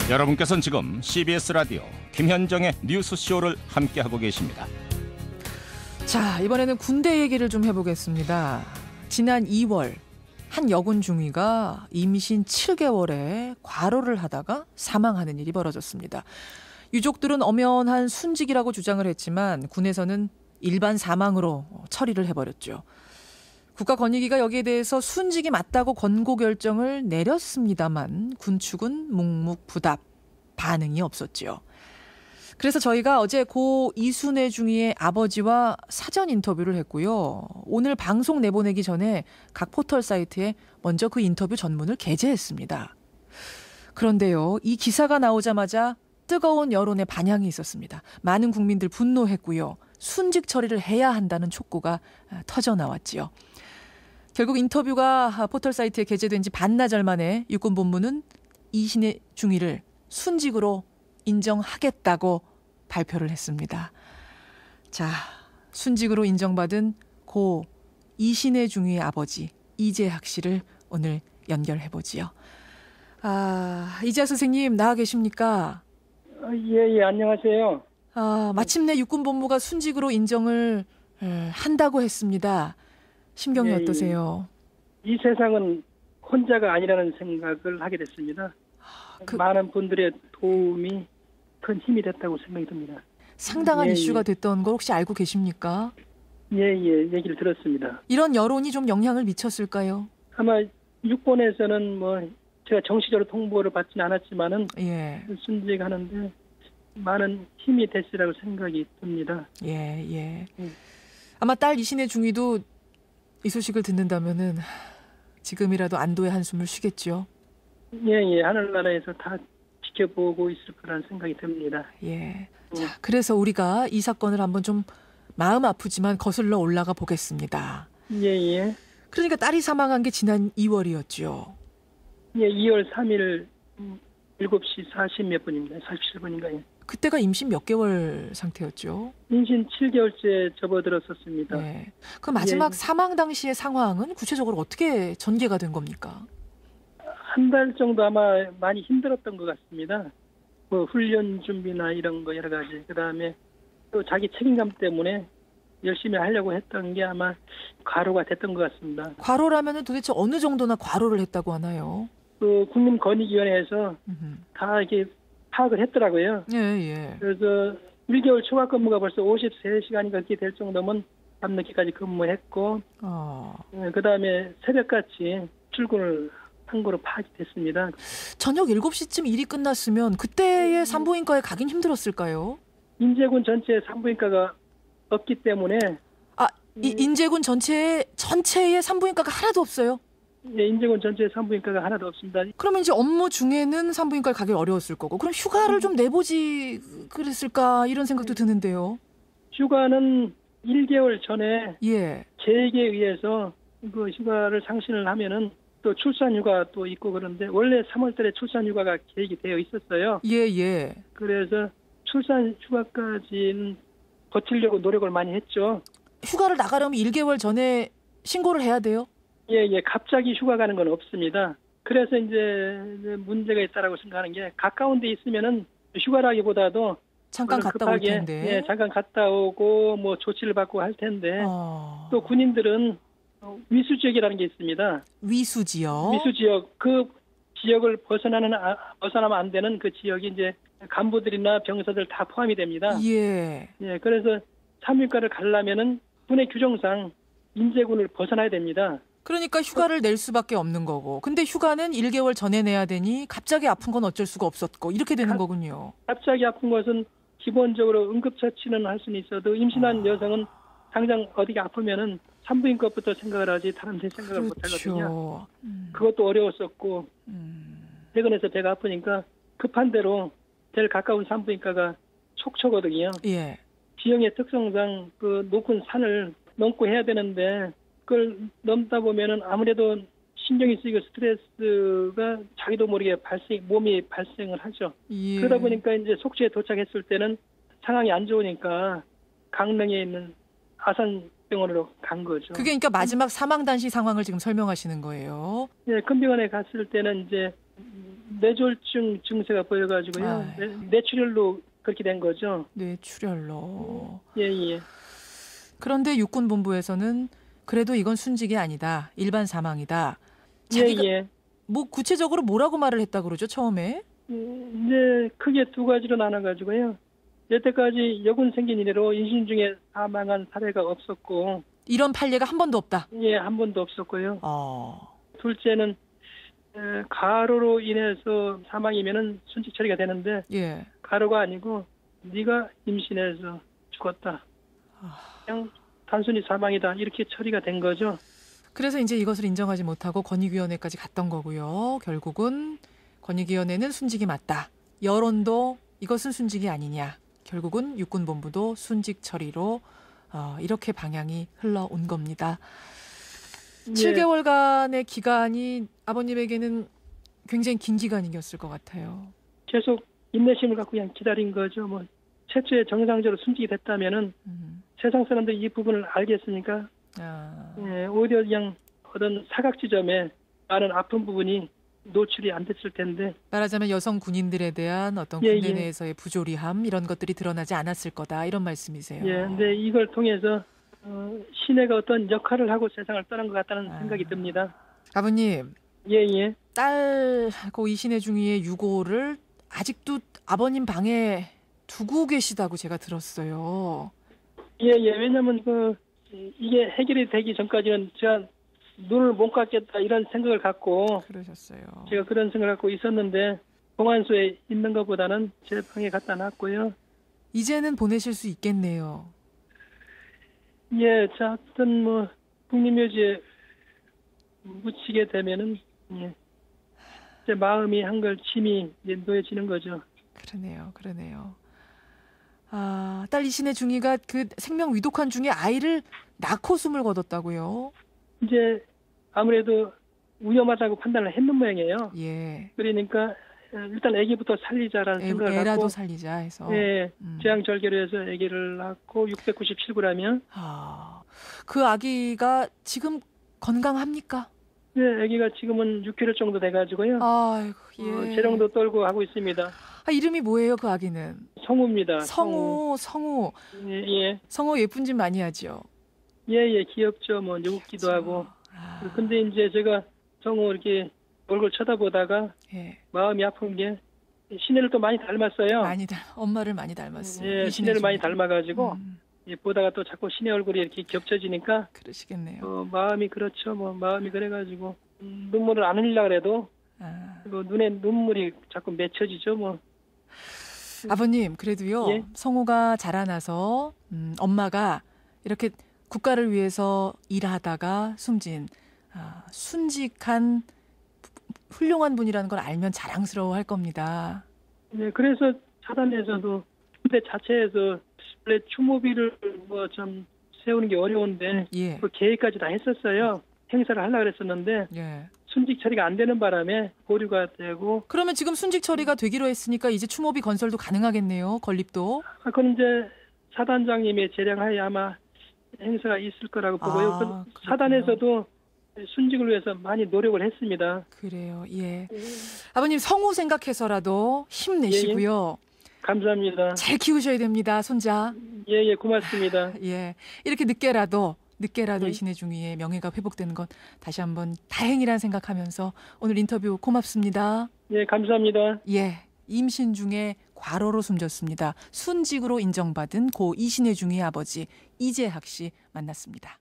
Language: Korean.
여러분께서는 지금 CBS 라디오 김현정의 뉴스쇼를 함께하고 계십니다. 자, 이번에는 군대 얘기를 좀 해보겠습니다. 지난 2월 한 여군 중위가 임신 7개월에 과로를 하다가 사망하는 일이 벌어졌습니다. 유족들은 엄연한 순직이라고 주장을 했지만 군에서는 일반 사망으로 처리를 해버렸죠. 국가권익위가 여기에 대해서 순직이 맞다고 권고 결정을 내렸습니다만 군 측은 묵묵부답, 반응이 없었죠. 그래서 저희가 어제 고 이순애 중위의 아버지와 사전 인터뷰를 했고요. 오늘 방송 내보내기 전에 각 포털 사이트에 먼저 그 인터뷰 전문을 게재했습니다. 그런데요, 이 기사가 나오자마자 뜨거운 여론의 반향이 있었습니다. 많은 국민들 분노했고요. 순직 처리를 해야 한다는 촉구가 터져 나왔지요. 결국 인터뷰가 포털 사이트에 게재된 지 반나절 만에 육군본부는 이순애 중위를 순직으로 인정하겠다고 발표를 했습니다. 자, 순직으로 인정받은 고 이순애 중위의 아버지 이재학 씨를 오늘 연결해보지요. 이재학 선생님 나와 계십니까? 예, 안녕하세요. 마침내 육군본부가 순직으로 인정을 한다고 했습니다. 심경이 어떠세요? 이 세상은 혼자가 아니라는 생각을 하게 됐습니다. 많은 분들의 도움이 큰 힘이 됐다고 생각이 듭니다. 상당한 이슈가 됐던 걸 혹시 알고 계십니까? 얘기를 들었습니다. 이런 여론이 좀 영향을 미쳤을까요? 아마 육본에서는 제가 정식적으로 통보를 받지는 않았지만은 순직하는데 많은 힘이 됐으라고 생각이 듭니다. 아마 딸 이순애 중위도 이 소식을 듣는다면은 지금이라도 안도의 한숨을 쉬겠죠. 하늘나라에서 다 지켜보고 있을 거라는 생각이 듭니다. 자, 그래서 우리가 이 사건을 한번 좀 마음 아프지만 거슬러 올라가 보겠습니다. 그러니까 딸이 사망한 게 지난 2월이었죠. 2월 3일 7시 40몇 분입니다. 47분인가요? 그때가 임신 몇 개월 상태였죠? 임신 7개월째 접어들었었습니다. 그 마지막 사망 당시의 상황은 구체적으로 어떻게 전개가 된 겁니까? 한 달 정도 아마 많이 힘들었던 것 같습니다. 훈련 준비나 이런 거 여러 가지. 그다음에 또 자기 책임감 때문에 열심히 하려고 했던 게 아마 과로가 됐던 것 같습니다. 과로라면은 도대체 어느 정도나 과로를 했다고 하나요? 국민권익위원회에서 다 이렇게 파악을 했더라고요. 그래서 1개월 초과 근무가 벌써 53시간이 그렇게 될 정도면 밤늦게까지 근무했고, 그다음에 새벽같이 출근을 한 거로 파악이 됐습니다. 저녁 7시쯤 일이 끝났으면 그때의 산부인과에 가긴 힘들었을까요? 인제군 전체에 산부인과가 없기 때문에. 인제군 전체에 산부인과가 하나도 없어요? 인제군 전체에 산부인과가 하나도 없습니다. 그러면 이제 업무 중에는 산부인과를 가기 어려웠을 거고, 그럼 휴가를 좀 내보지 그랬을까 이런 생각도 드는데요. 휴가는 1개월 전에 계획에 의해서 그 휴가를 상신을 하면은 또 출산휴가 또 있고 그런데 원래 3월달에 출산휴가가 계획이 되어 있었어요. 그래서 출산휴가까지는 버티려고 노력을 많이 했죠. 휴가를 나가려면 1개월 전에 신고를 해야 돼요? 갑자기 휴가 가는 건 없습니다. 그래서 이제 문제가 있다라고 생각하는 게 가까운 데 있으면은 휴가라기보다도 잠깐 갔다 올 텐데. 잠깐 갔다 오고 조치를 받고 할 텐데 또 군인들은 위수지역이라는 게 있습니다. 위수지역. 그 지역을 벗어나면 안 되는 그 지역이 이제 간부들이나 병사들 다 포함이 됩니다. 그래서 산부인과를 가려면은 군의 규정상 인제군을 벗어나야 됩니다. 그러니까 휴가를 낼 수밖에 없는 거고. 근데 휴가는 1개월 전에 내야 되니 갑자기 아픈 건 어쩔 수가 없었고 이렇게 되는 거군요. 갑자기 아픈 것은 기본적으로 응급처치는 할 수는 있어도 임신한 여성은 당장 어디가 아프면은 산부인과부터 생각을 하지 다른 데 생각을 못 하거든요. 그것도 어려웠었고 퇴근해서 배가 아프니까 급한 대로 제일 가까운 산부인과가 촉초거든요. 지형의 특성상 그 높은 산을 넘고 해야 되는데 그걸 넘다 보면은 아무래도 신경이 쓰이고 스트레스가 자기도 모르게 몸이 발생을 하죠. 그러다 보니까 이제 속초에 도착했을 때는 상황이 안 좋으니까 강릉에 있는 아산병원으로 간 거죠. 그게 그러니까 마지막 사망 당시 상황을 지금 설명하시는 거예요? 큰 병원에 갔을 때는 이제 뇌졸중 증세가 보여가지고요. 뇌출혈로 그렇게 된 거죠. 뇌출혈로. 예. 그런데 육군본부에서는 그래도 이건 순직이 아니다. 일반 사망이다. 자기가 예. 뭐 구체적으로 뭐라고 말을 했다 그러죠, 처음에? 이제 크게 두 가지로 나눠가지고요. 여태까지 여군 생긴 이래로 임신 중에 사망한 사례가 없었고. 이런 판례가 한 번도 없다? 예, 한 번도 없었고요. 둘째는 가로로 인해서 사망이면은 순직 처리가 되는데 예. 가로가 아니고 네가 임신해서 죽었다. 그냥 단순히 사망이다. 이렇게 처리가 된 거죠. 그래서 이제 이것을 인정하지 못하고 권익위원회까지 갔던 거고요. 결국은 권익위원회는 순직이 맞다. 여론도 이것은 순직이 아니냐. 결국은 육군본부도 순직 처리로 이렇게 방향이 흘러온 겁니다. 7개월간의 기간이 아버님에게는 굉장히 긴 기간이었을 것 같아요. 계속 인내심을 갖고 그냥 기다린 거죠. 뭐 최초에 정상적으로 순직이 됐다면은 세상 사람들이 이 부분을 알겠으니까 오히려 그냥 어떤 사각지점에 많은 아픈 부분이 노출이 안 됐을 텐데. 말하자면 여성 군인들에 대한 어떤 군대 내에서의 부조리함 이런 것들이 드러나지 않았을 거다 이런 말씀이세요. 예, 근데 이걸 통해서 시내가 어떤 역할을 하고 세상을 떠난 것 같다는 생각이 듭니다. 아버님. 예. 딸고 이신혜 중위의 유고를 아직도 아버님 방에 두고 계시다고 제가 들었어요. 예. 왜냐면 이게 해결이 되기 전까지는 제가 눈을 못 감겠다 이런 생각을 갖고. 그러셨어요. 제가 그런 생각을 갖고 있었는데 공안소에 있는 것보다는 제 방에 갖다 놨고요. 이제는 보내실 수 있겠네요. 예, 자, 어떤 국립묘지에 묻히게 되면은 제 마음이 한결 짐이 놓여지는 거죠. 그러네요. 딸 이신혜 중위가 그 생명 위독한 중에 아이를 낳고 숨을 거뒀다고요? 이제 아무래도 위험하다고 판단을 했는 모양이에요. 예. 그러니까 일단 아기부터 살리자라는 생각을 갖고. 애라도 살리자 해서. 예. 제왕절개로 해서 아기를 낳고 697g이면. 그 아기가 지금 건강합니까? 네, 아기가 지금은 6개월 정도 돼가지고요. 아이고, 예. 재롱도 떨고 하고 있습니다. 이름이 뭐예요, 그 아기는? 성우입니다. 성우. 예. 성우 예쁜 짓 많이 하죠. 예, 귀엽죠. 웃기도 하고. 근데 이제 제가 성우 이렇게 얼굴 쳐다보다가 마음이 아픈 게 신혜를 또 많이 닮았어요. 엄마를 많이 닮았어요. 예, 신혜를 많이 닮아가지고 보다가 또 자꾸 신혜 얼굴이 이렇게 겹쳐지니까. 그러시겠네요. 마음이 그렇죠. 마음이 그래가지고 눈물을 안 흘리려고 해도 눈에 눈물이 자꾸 맺혀지죠. 아버님, 그래도요. 예? 성우가 자라나서 엄마가 이렇게 국가를 위해서 일하다가 숨진 순직한 훌륭한 분이라는 걸 알면 자랑스러워할 겁니다. 네, 그래서 사단에서도 군대 자체에서 원래 추모비를 좀 세우는 게 어려운데 그 계획까지 다 했었어요. 행사를 하려고 그랬었는데 순직 처리가 안 되는 바람에 보류가 되고. 그러면 지금 순직 처리가 되기로 했으니까 이제 추모비 건설도 가능하겠네요. 건립도. 그건 이제 사단장님의 재량하에 아마 행사가 있을 거라고 보고요. 사단에서도 순직을 위해서 많이 노력을 했습니다. 그래요. 예. 아버님 성우 생각해서라도 힘내시고요. 감사합니다. 잘 키우셔야 됩니다. 손자. 예, 고맙습니다. 예. 이렇게 늦게라도 이신혜 중위의 명예가 회복되는 것 다시 한번 다행이란 생각하면서 오늘 인터뷰 고맙습니다. 예, 감사합니다. 예. 임신 중에 과로로 숨졌습니다. 순직으로 인정받은 고 이신혜 중위의 아버지 이재학 씨 만났습니다.